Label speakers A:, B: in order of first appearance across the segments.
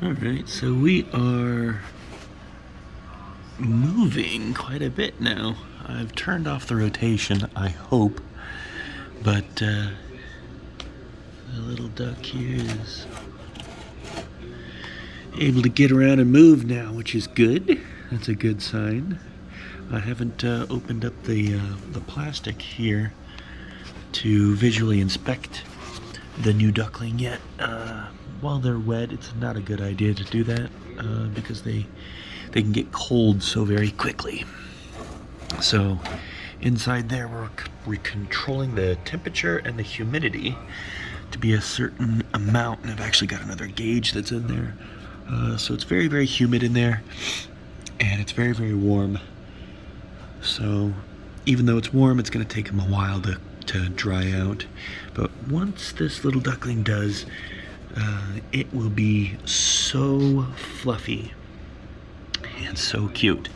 A: Alright, so we are moving quite a bit now. I've turned off the rotation, I hope, but the little duck here is able to get around and move now, which is good. That's a good sign. I haven't opened up the plastic here to visually inspect the new duckling yet. While they're wet, it's not a good idea to do that because they can get cold so very quickly. So inside there, we're controlling the temperature and the humidity to be a certain amount, and I've actually got another gauge that's in there. So it's very, very humid in there, and it's very, very warm. So even though it's warm, it's going to take them a while to dry out. But once this little duckling does, it will be so fluffy and so cute.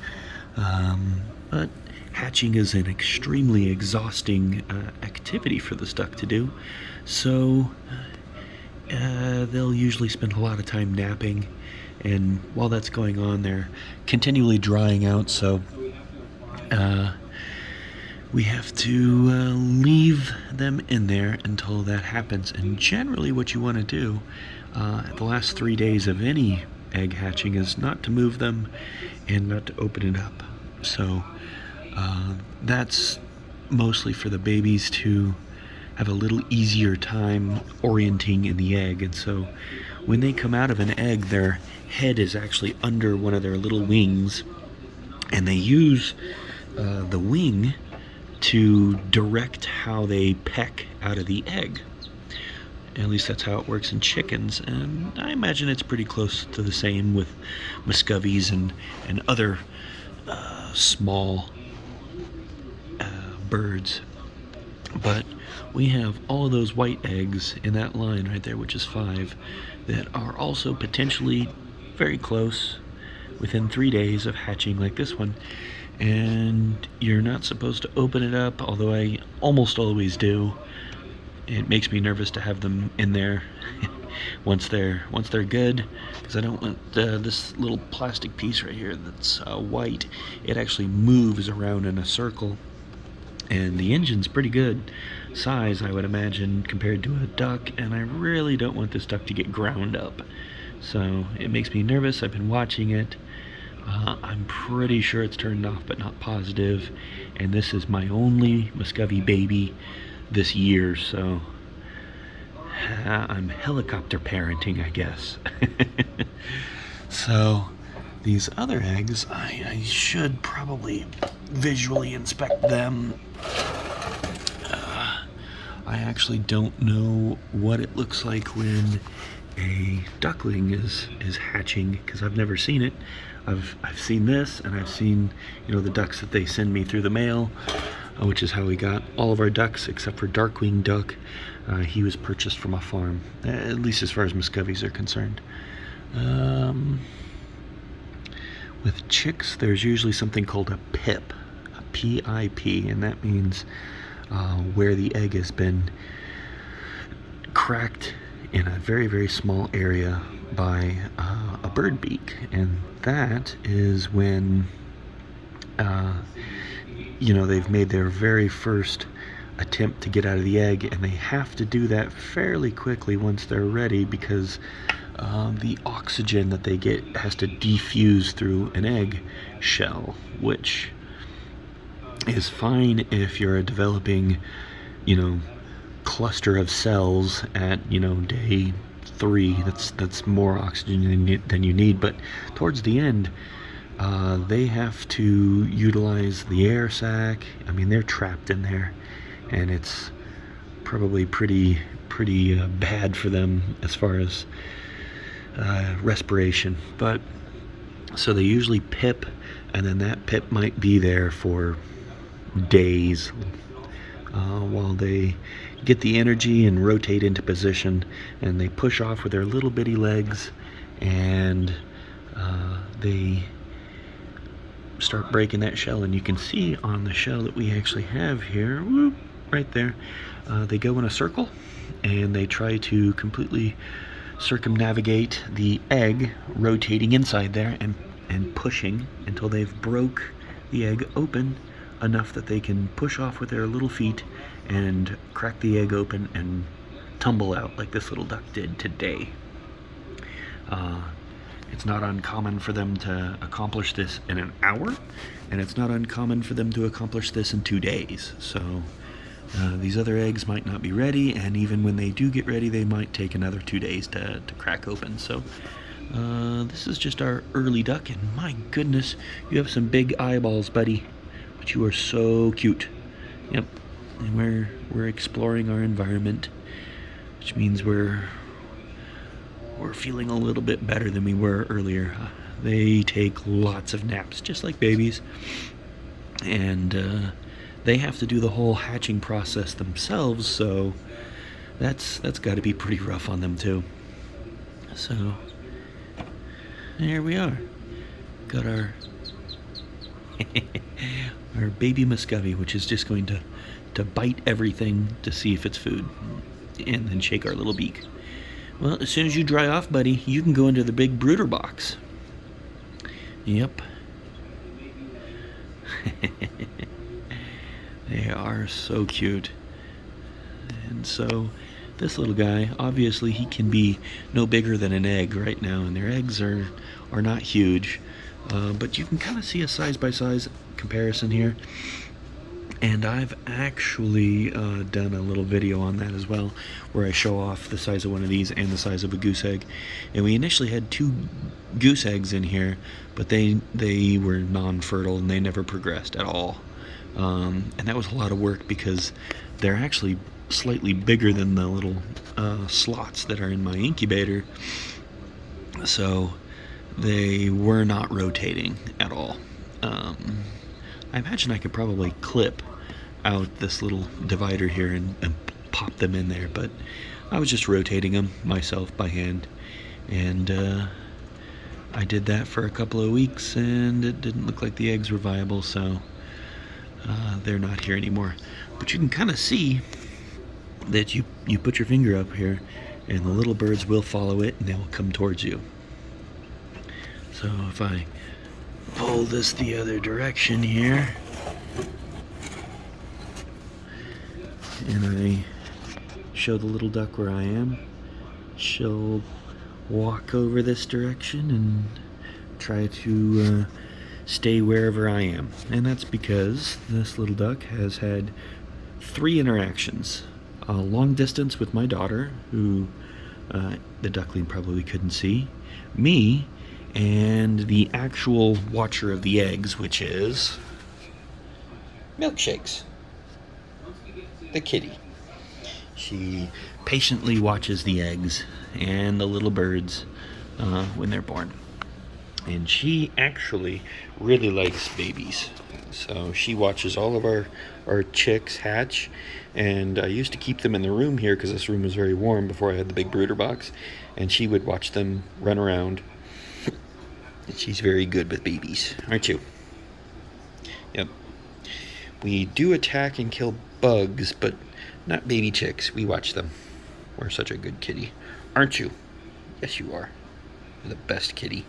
A: But hatching is an extremely exhausting activity for this duck to do, so they'll usually spend a lot of time napping, and while that's going on, they're continually drying out, so we have to leave them in there until that happens. And generally what you want to do at the last 3 days of any egg hatching is not to move them and not to open it up. So that's mostly for the babies to have a little easier time orienting in the egg. And so when they come out of an egg, their head is actually under one of their little wings, and they use the wing to direct how they peck out of the egg. At least that's how it works in chickens, and I imagine it's pretty close to the same with muscovies and other small birds. But we have all of those white eggs in that line right there, which is 5, that are also potentially very close within 3 days of hatching like this one. And you're not supposed to open it up, although I almost always do. It makes me nervous to have them in there once they're good, because I don't want this little plastic piece right here that's white. It actually moves around in a circle, and the engine's pretty good size, I would imagine, compared to a duck, and I really don't want this duck to get ground up. So it makes me nervous. I've been watching it. I'm pretty sure it's turned off, but not positive. And this is my only Muscovy baby this year, so I'm helicopter parenting, I guess. So these other eggs, I should probably visually inspect them. I actually don't know what it looks like when a duckling is hatching, because I've never seen it. I've seen this, and I've seen, the ducks that they send me through the mail, which is how we got all of our ducks except for Darkwing Duck. He was purchased from a farm, at least as far as Muscovies are concerned. With chicks, there's usually something called a PIP, a PIP, and that means where the egg has been cracked in a very, very small area by a bird beak. And that is when they've made their very first attempt to get out of the egg, and they have to do that fairly quickly once they're ready, because the oxygen that they get has to diffuse through an egg shell, which is fine if you're a developing cluster of cells at day 3. That's more oxygen than you need. But towards the end, they have to utilize the air sac. I mean, they're trapped in there, and it's probably pretty bad for them as far as respiration. But so they usually pip, and then that pip might be there for days while they get the energy and rotate into position, and they push off with their little bitty legs, and they start breaking that shell. And you can see on the shell that we actually have here, right there, they go in a circle, and they try to completely circumnavigate the egg, rotating inside there and pushing until they've broke the egg open enough that they can push off with their little feet and crack the egg open and tumble out like this little duck did today. It's not uncommon for them to accomplish this in an hour, and it's not uncommon for them to accomplish this in 2 days. So these other eggs might not be ready, and even when they do get ready, they might take another 2 days to crack open. So this is just our early duck, and my goodness, you have some big eyeballs, buddy. But you are so cute. Yep, and we're exploring our environment, which means we're feeling a little bit better than we were earlier. They take lots of naps, just like babies, and they have to do the whole hatching process themselves, so that's got to be pretty rough on them too. So there we are. Got our our baby muscovy, which is just going to bite everything to see if it's food, and then shake our little beak. Well, as soon as you dry off, buddy, you can go into the big brooder box. Yep. They are so cute. And so this little guy, obviously he can be no bigger than an egg right now, and their eggs are not huge. But you can kind of see a size-by-size comparison here. And I've actually done a little video on that as well, where I show off the size of one of these and the size of a goose egg. And we initially had 2 goose eggs in here, but they were non-fertile and they never progressed at all. And that was a lot of work because they're actually slightly bigger than the little slots that are in my incubator. So they were not rotating at all. I imagine I could probably clip out this little divider here and pop them in there, but I was just rotating them myself by hand, and I did that for a couple of weeks, and it didn't look like the eggs were viable, so they're not here anymore. But you can kind of see that you put your finger up here, and the little birds will follow it, and they will come towards you. So if I pull this the other direction here, and I show the little duck where I am, she'll walk over this direction and try to stay wherever I am. And that's because this little duck has had 3 interactions. A long distance with my daughter, who the duckling probably couldn't see, me, and the actual watcher of the eggs, which is Milkshakes, the kitty. She patiently watches the eggs and the little birds when they're born. And she actually really likes babies. So she watches all of our chicks hatch. And I used to keep them in the room here because this room was very warm before I had the big brooder box. And she would watch them run around. And she's very good with babies, aren't you? Yep. We do attack and kill bugs, but not baby chicks. We watch them. We're such a good kitty. Aren't you? Yes, you are. You're the best kitty.